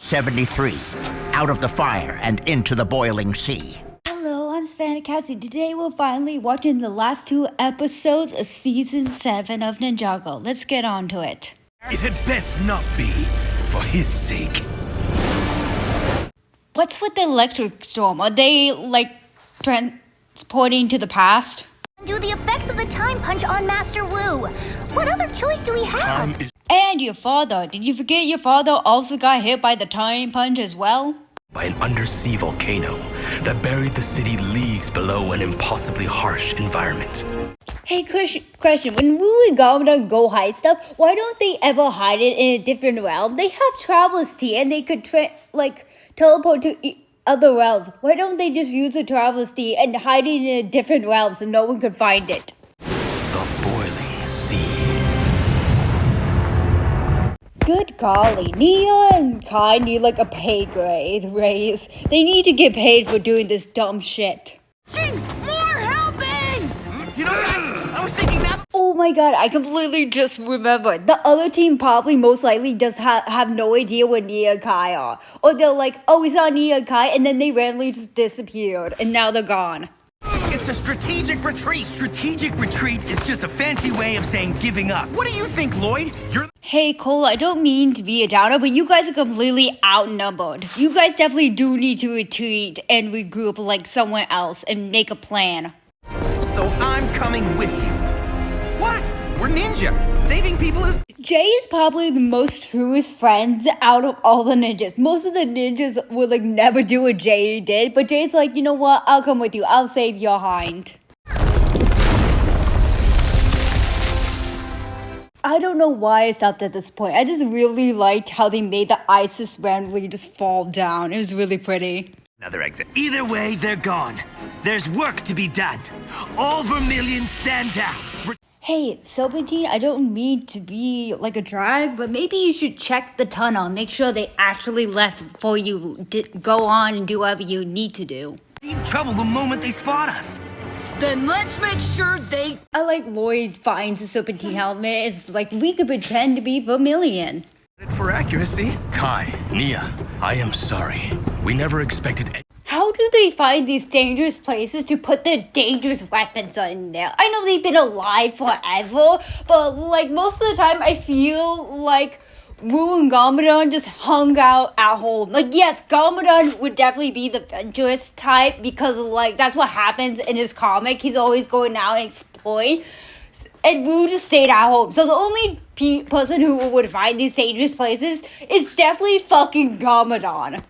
73, out of the fire and into the boiling sea. Hello, I'm Savannah Cassie. Today we're finally watching the last 2 episodes of Season 7 of Ninjago. Let's get on to it. It had best not be, for his sake. What's with the electric storm? Are they, like, transporting to the past? Do the effects of the time punch on Master Wu. What other choice do we have? And your father. Did you forget your father also got hit by the time punch as well? By an undersea volcano that buried the city leagues below an impossibly harsh environment. Hey, question. When Wu and Gamera go hide stuff, why don't they ever hide it in a different realm? They have traveler's tea and they could, teleport to other realms. Why don't they just use the traveler's tea and hide it in a different realm so no one could find it? The boiling sea. Good golly, Nia and Kai need like a pay grade raise. They need to get paid for doing this dumb shit. More helping! You know, guys, I was thinking that. Oh my god, I completely just remembered. The other team probably most likely does have no idea where Nia and Kai are. Or they're like, oh, we saw Nia and Kai, and then they randomly just disappeared, and now they're gone. It's a strategic retreat. Strategic retreat is just a fancy way of saying giving up. What do you think, Lloyd? Hey, Cole, I don't mean to be a downer, but you guys are completely outnumbered. You guys definitely do need to retreat and regroup like somewhere else and make a plan. So I'm coming with you. What? We're ninja. Saving people is... Jay is probably the most truest friends out of all the ninjas. Most of the ninjas would like never do what Jay did, but Jay's like, you know what? I'll come with you. I'll save your hind. I don't know why I stopped at this point. I just really liked how they made the ice just randomly just fall down. It was really pretty. Another exit. Either way, they're gone. There's work to be done. All Vermilion stand down. Hey, Serpentine, I don't mean to be like a drag, but maybe you should check the tunnel and make sure they actually left before you go on and do whatever you need to do. Deep trouble the moment they spot us. Then let's make sure they... I like Lloyd finds the Serpentine helmet. It's like we could pretend to be Vermilion. For accuracy. Kai, Nia, I am sorry. We never expected any. How do they find these dangerous places to put the dangerous weapons in there? I know they've been alive forever, but like most of the time I feel like Wu and Gamera just hung out at home. Like yes, Gamera would definitely be the adventurous type because like that's what happens in his comic. He's always going out and exploring. And Wu just stayed at home. So the only person who would find these dangerous places is definitely fucking Gamera.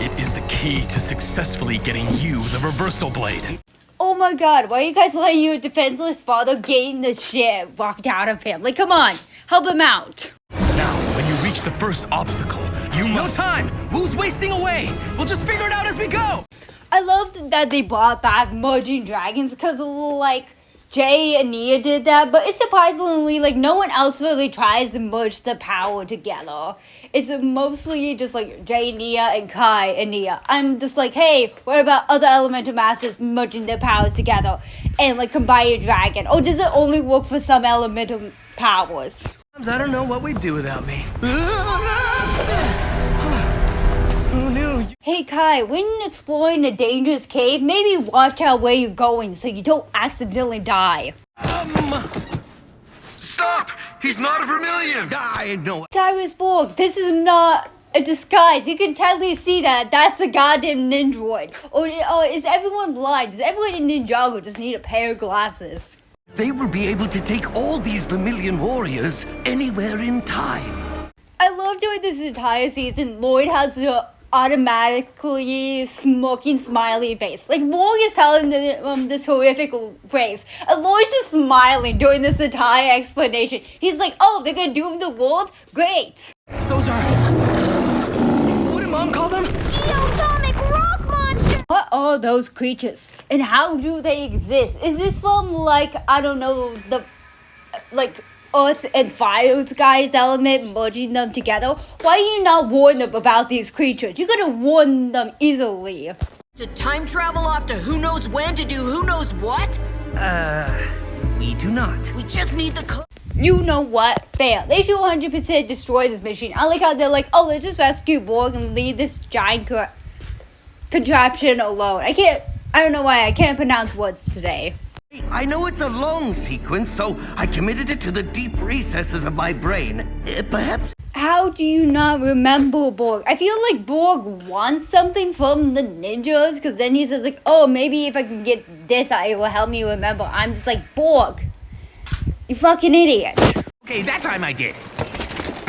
It is the key to successfully getting you the reversal blade. Oh my god, why are you guys letting your defenseless father getting the shit rocked out of him? Like, come on, help him out. Now, when you reach the first obstacle, you must... No time! Wu's wasting away! We'll just figure it out as we go! I love that they brought back merging dragons because, like, Jay and Nia did that, but it's surprisingly, like, no one else really tries to merge the power together. It's mostly just, like, Jay, Nia, and Kai and Nia. I'm just like, hey, what about other elemental masters merging their powers together and, like, combine a dragon? Or does it only work for some elemental powers? I don't know what we'd do without me. Who knew? Hey Kai, when exploring a dangerous cave, maybe watch out where you're going so you don't accidentally die. Stop! He's not a Vermilion! I know. Cyrus Borg, this is not a disguise. You can totally see that. That's a goddamn Ninjago. Or is everyone blind? Does everyone in Ninjago just need a pair of glasses? They will be able to take all these Vermilion warriors anywhere in time. I love doing this entire season. Lloyd has the automatically smoking smiley face. Like Morg is telling this horrific phrase, and Lloyd's just smiling during this entire explanation. He's like, oh, they're gonna doom the world? Great. Those are... What did Mom call them? Geotomic rock monster! What are those creatures? And how do they exist? Is this from, like, I don't know, the, like, Earth and Fire Sky's element, merging them together? Why do you not warn them about these creatures? You could have warned them easily. To time travel off to who knows when to do who knows what? We do not. We just need the you know what? Fail. They should 100% destroy this machine. I like how they're like, oh, let's just rescue Borg and leave this giant contraption alone. I don't know why I can't pronounce words today. I know it's a long sequence, so I committed it to the deep recesses of my brain. Perhaps... How do you not remember Borg? I feel like Borg wants something from the ninjas, because then he says like, oh, maybe if I can get this, it will help me remember. I'm just like, Borg, you fucking idiot. Okay, that time I did.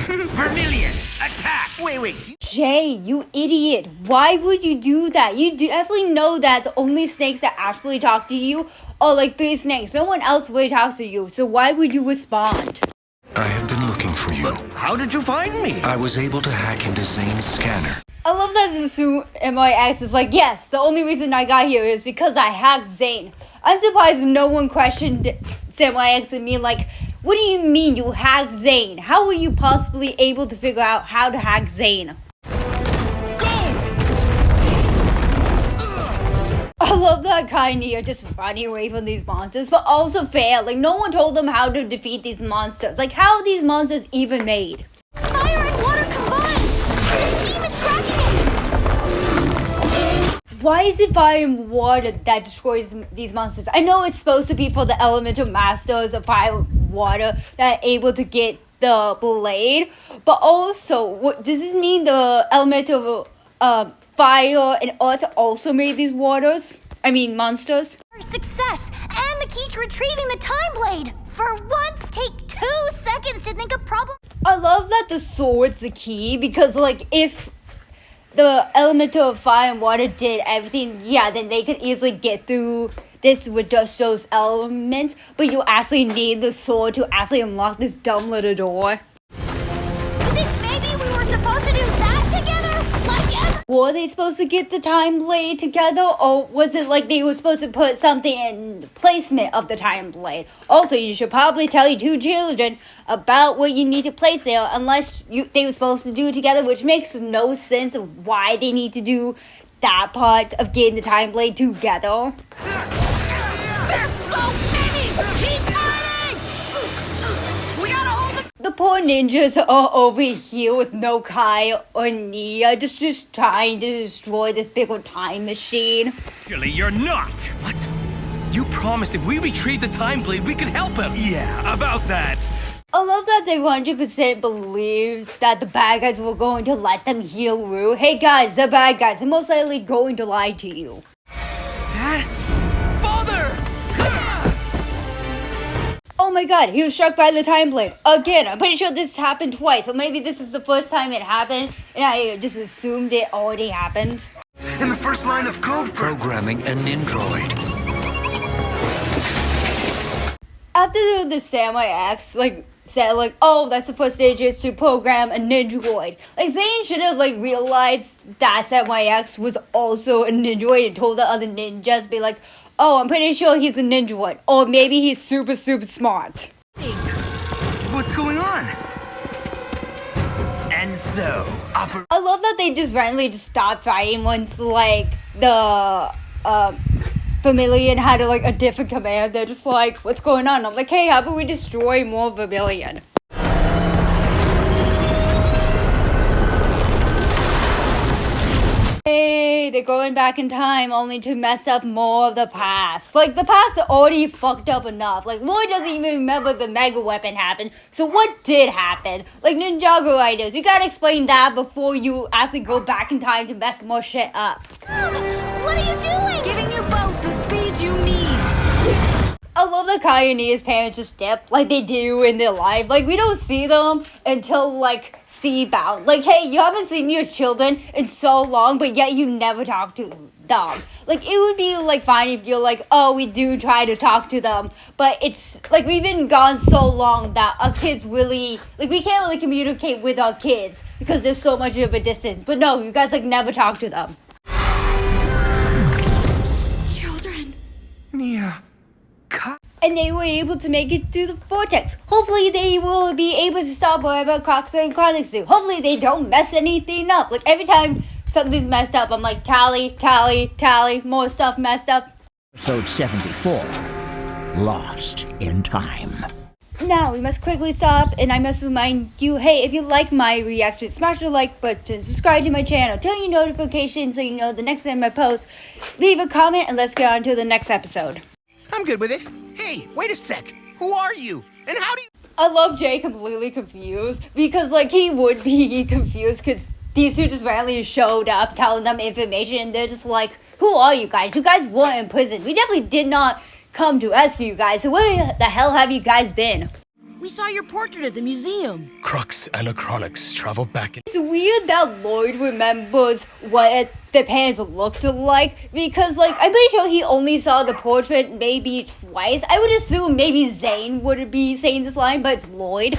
Vermilion, attack! Wait. Jay, you idiot. Why would you do that? You definitely know that the only snakes that actually talk to you are like 3 snakes. No one else really talks to you, so why would you respond? I have been looking for you. But how did you find me? I was able to hack into Zane's scanner. I love that MIX is like, yes, the only reason I got here is because I hacked Zane. I'm surprised no one questioned MIX and me like, what do you mean you hacked Zane? How were you possibly able to figure out how to hack Zane? I love that Kai and Nia are just running away from these monsters, but also fair. Like, no one told them how to defeat these monsters. Like, how are these monsters even made? Fire and water combined! The steam is cracking it! Why is it fire and water that destroys these monsters? I know it's supposed to be for the elemental masters of fire and water that are able to get the blade, but also, does this mean the elemental fire and earth also made these monsters? Success and the key to retrieving the time blade. For once, take 2 seconds to think of problem. I love that the sword's the key, because like if the elemental of fire and water did everything, yeah, then they could easily get through this with just those elements, but you actually need the sword to actually unlock this dumb little door. I think maybe we were supposed to do that together? Like Were they supposed to get the time blade together, or was it like they were supposed to put something in the placement of the time blade? Also, you should probably tell your 2 children about what you need to place there, unless they were supposed to do it together, which makes no sense of why they need to do that part of getting the time blade together. there's so many! Keep fighting! We gotta hold the... The poor ninjas are over here with no Kai or Nia, just trying to destroy this big old time machine. Actually, you're not! What? You promised if we retrieved the time blade, we could help him! Yeah, about that! I love that they 100% believed that the bad guys were going to let them heal Rue. Hey guys, the bad guys are most likely going to lie to you. Dad? Father! Oh my god, he was struck by the time blade. Again, I'm pretty sure this happened twice, so maybe this is the first time it happened, and I just assumed it already happened. In the first line of code for programming a Nindroid. After the Samurai X, said, oh, that's the first stage is to program a Ninjagoid. Zane should have, realized that Samurai X was also a Ninjagoid and told the other ninjas, be like, oh, I'm pretty sure he's a Ninjagoid. Or maybe he's super, super smart. What's going on? And so, I love that they just randomly just stopped fighting once, the, Vermilion had a different command. They're just like, what's going on? I'm like, hey, how about we destroy more Vermilion? Hey, they're going back in time only to mess up more of the past. The past already fucked up enough. Lloyd doesn't even remember the mega weapon happened. So what did happen? Ninjago items. You gotta explain that before you actually go back in time to mess more shit up. What are you doing? Giving you both the speed you need. I love that Kai and Nia's parents just dip like they do in their life. We don't see them until, sea-bound. Hey, you haven't seen your children in so long, but yet you never talk to them. It would be, fine if you're oh, we do try to talk to them, but it's, we've been gone so long that our kids really, we can't really communicate with our kids because there's so much of a distance. But no, you guys, never talk to them. Nia. And they were able to make it through the vortex. Hopefully they will be able to stop whatever Cox and Chronix do. Hopefully they don't mess anything up. Every time something's messed up, I'm like, tally, tally, tally, more stuff messed up. Episode 74, Lost in Time. Now, we must quickly stop, and I must remind you, hey, if you like my reaction, smash the like button, subscribe to my channel, turn your notifications so you know the next time I post, leave a comment, and let's get on to the next episode. I'm good with it. Hey, wait a sec. Who are you? And how do you... I love Jay completely confused, because, like, he would be confused, because these two just randomly showed up telling them information, and they're just like, who are you guys? You guys weren't in prison. We definitely did not come to rescue you guys, so where the hell have you guys been? We saw your portrait at the museum. Crux Anachronics traveled back in. It's weird that Lloyd remembers what the parents looked like, because, like, I'm pretty sure he only saw the portrait maybe twice. I would assume maybe Zane would be saying this line, but it's Lloyd.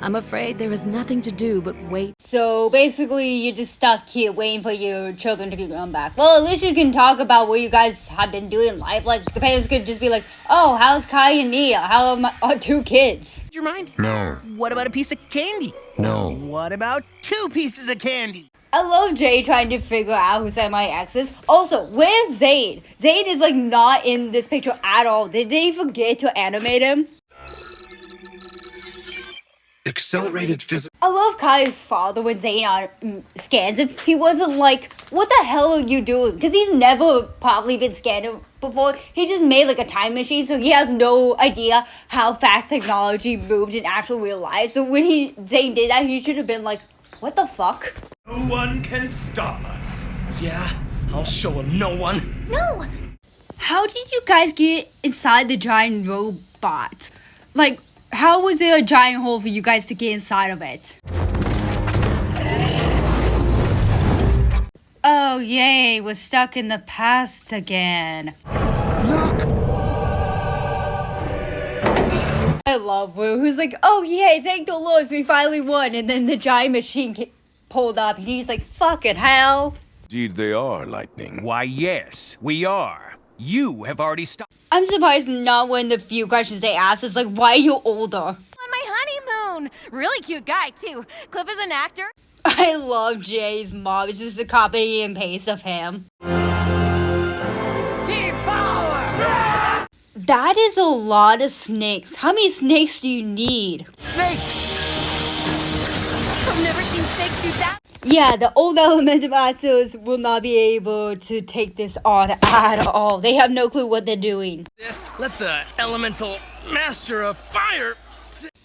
I'm afraid there is nothing to do but wait. So basically, you're just stuck here waiting for your children to come back. Well, at least you can talk about what you guys have been doing in life. Like, the parents could just be like, oh, how's Kai and Nia? How are our 2 kids? Your mind? No. What about a piece of candy? No. What about 2 pieces of candy? I love Jay trying to figure out who sent my exes. Also, where's Zayn? Zayn is, like, not in this picture at all. Did they forget to animate him? Accelerated physical. I love Kai's father when Zayn scans him. He wasn't like, what the hell are you doing? Because he's never probably been scanned before. He just made like a time machine, so he has no idea how fast technology moved in actual real life. So when Zayn did that, he should have been like, what the fuck? No one can stop us. Yeah, I'll show him no one. No! How did you guys get inside the giant robot? Like, how was there a giant hole for you guys to get inside of it? Oh, yay, we're stuck in the past again. Look! I love Wu, who's like, oh, yay, thank the Lord, we finally won. And then the giant machine pulled up, and he's like, fucking hell. Indeed they are, Lightning. Why, yes, we are. You have already stopped. I'm surprised not one of the few questions they asked is like, why are you older? On my honeymoon! Really cute guy, too. Cliff is an actor. I love Jay's mom. It's just a copy and paste of him. Team power! That is a lot of snakes. How many snakes do you need? I've never seen snakes do that. Yeah, the old elemental masters will not be able to take this on at all. They have no clue what they're doing. Let the elemental master of fire.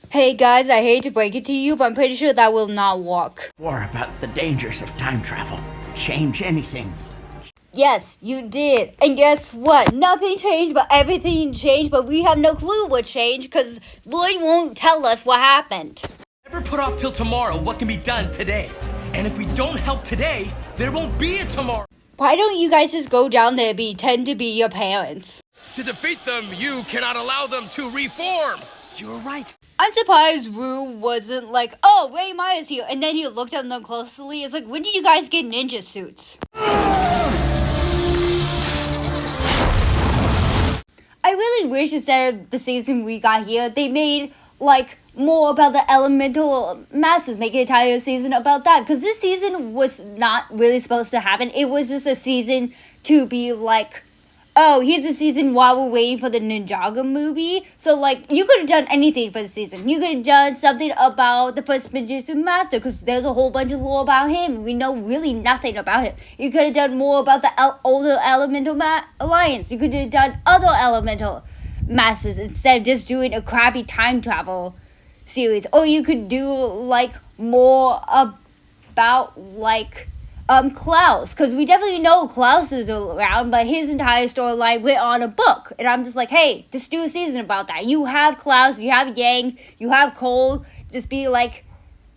Hey guys, I hate to break it to you, but I'm pretty sure that will not work. Or about the dangers of time travel. Change anything. Yes, you did. And guess what? Nothing changed, but everything changed, but we have no clue what changed because Lloyd won't tell us what happened. Never put off till tomorrow what can be done today. And if we don't help today, there won't be a tomorrow. Why don't you guys just go down there and pretend to be your parents? To defeat them, you cannot allow them to reform. You're right. I'm surprised Rue wasn't like, oh, Ray Myers here. And then he looked at them closely. It's like, when did you guys get ninja suits? I really wish instead of the season we got here, they made, like, more about the elemental masters, make an entire season about that, because this season was not really supposed to happen. It was just a season to be like, oh, here's a season while we're waiting for the Ninjago movie. So, like, you could have done anything for the season. You could have done something about the first Ninjutsu master, because there's a whole bunch of lore about him. We know really nothing about him. You could have done more about the older elemental alliance. You could have done other elemental masters instead of just doing a crappy time travel series. Or you could do like more about like Klaus, because we definitely know Klaus is around, but his entire storyline went on a book, and I'm just like, hey, just do a season about that. You have Klaus, you have Yang, you have Cole. Just be like,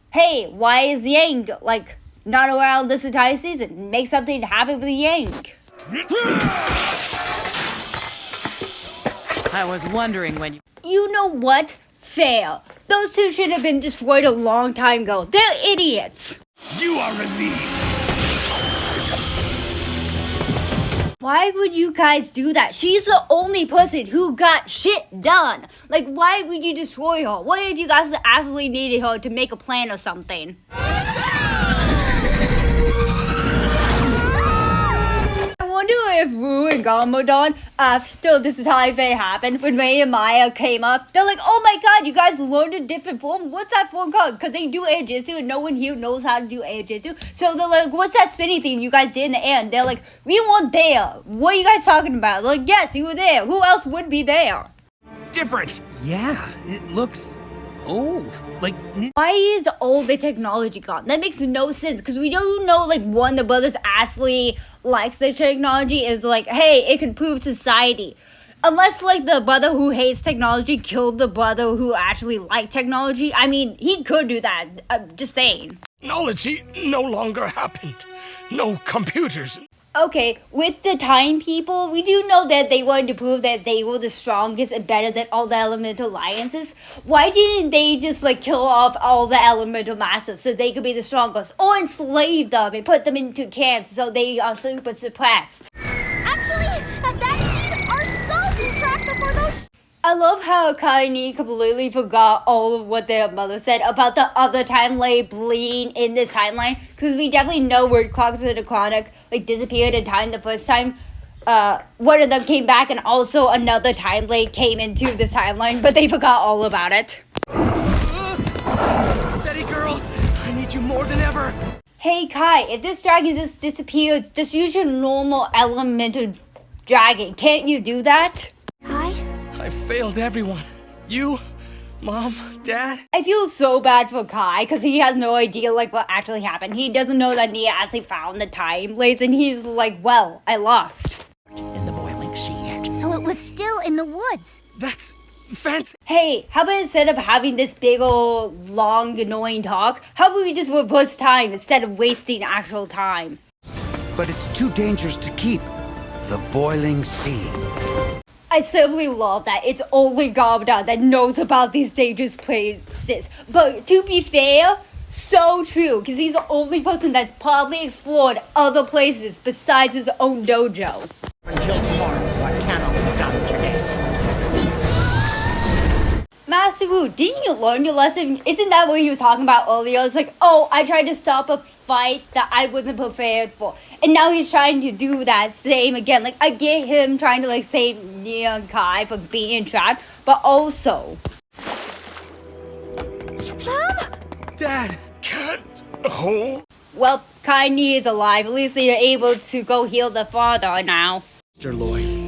hey, why is Yang like not around this entire season? Make something happen with Yang. I was wondering when you... You know what? Fair. Those two should have been destroyed a long time ago. They're idiots. You are relieved. Why would you guys do that? She's the only person who got shit done. Like, why would you destroy her? What if you guys actually needed her to make a plan or something? I wonder if Wu and Gamadon, after this entire thing happened, when Ray and Maya came up, they're like, oh my god, you guys learned a different form? What's that form called? Because they do air jitsu and no one here knows how to do air jitsu. So they're like, what's that spinning thing you guys did in the air? And they're like, we weren't there. What are you guys talking about? They're like, yes, you were there. Who else would be there? Different. Yeah, it looks old. Like, Why is all the technology gone? That makes no sense because we don't know like one of the brothers actually likes the technology is like, hey, it could improve society. Unless like the brother who hates technology killed the brother who actually liked technology. I mean, he could do that. I'm just saying. Technology no longer happened. No computers. Okay, with the Time People, we do know that they wanted to prove that they were the strongest and better than all the Elemental Alliances. Why didn't they just like kill off all the Elemental Masters so they could be the strongest? Or enslave them and put them into camps so they are super suppressed? Actually, at that speed, our skulls would crack before those. I love how Kaini completely forgot all of what their mother said about the other timeline bleeding in this timeline. Because we definitely know where Clocks of the Chronic like disappeared in time the first time. One of them came back and also another time blade came into this timeline, but they forgot all about it. Steady, girl. I need you more than ever. Hey Kai, if this dragon just disappears, just use your normal elemental dragon. Can't you do that? Kai? I failed everyone. You, Mom, Dad. I feel so bad for Kai because he has no idea like what actually happened. He doesn't know that Nia actually found the time blades and he's like, well, I lost. In the boiling sea yet. So it was still in the woods. That's fantastic. Hey, how about instead of having this big old long annoying talk, how about we just reverse time instead of wasting actual time? But it's too dangerous to keep. The boiling sea. I simply love that it's only Gabda that knows about these dangerous places. But to be fair, so true, because he's the only person that's probably explored other places besides his own dojo. Until tomorrow, what cannot be done today. Master Wu, didn't you learn your lesson? Isn't that what he was talking about earlier? It's like, oh, I tried to stop a fight that I wasn't prepared for. And now he's trying to do that same again. Like, I get him trying to, like, save Nia and Kai from being trapped, but also... Mom? Dad, can't hold. Well, Kai and Nia is alive. At least they are able to go heal the father now. Mr. Lloyd.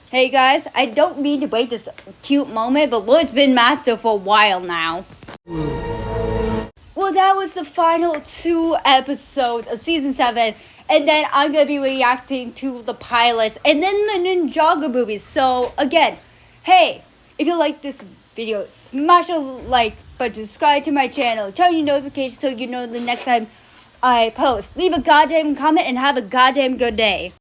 Hey guys, I don't mean to break this cute moment, but Lloyd's been master for a while now. Well, that was the final 2 episodes of Season 7, and then I'm going to be reacting to the pilots, and then the Ninjago movies. So, again, hey, if you like this video, smash a like button, subscribe to my channel, turn your notifications so you know the next time I post. Leave a goddamn comment and have a goddamn good day.